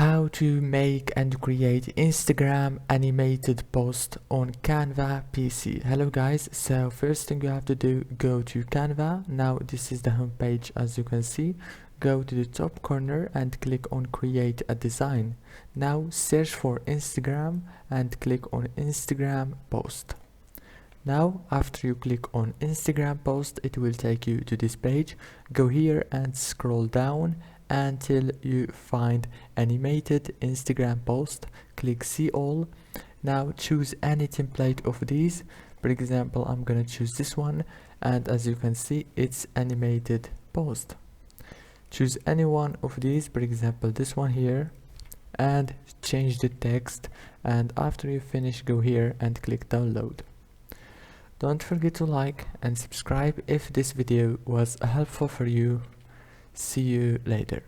How to make and create Instagram animated post on Canva PC. Hello guys, so first thing you have to do, go to Canva. Now this is the home page. As you can see, go to the top corner and click on create a design. Now search for Instagram and click on Instagram post. Now after you click on Instagram post, it will take you to this page. Go here and scroll down until you find animated Instagram post. Click see all. Now choose any template of these. For example, I'm gonna choose this one, and as you can see, it's animated post. Choose any one of these, for example this one here, and change the text, and after you finish, go here and click download. Don't forget to like and subscribe if this video was helpful for you. See you later.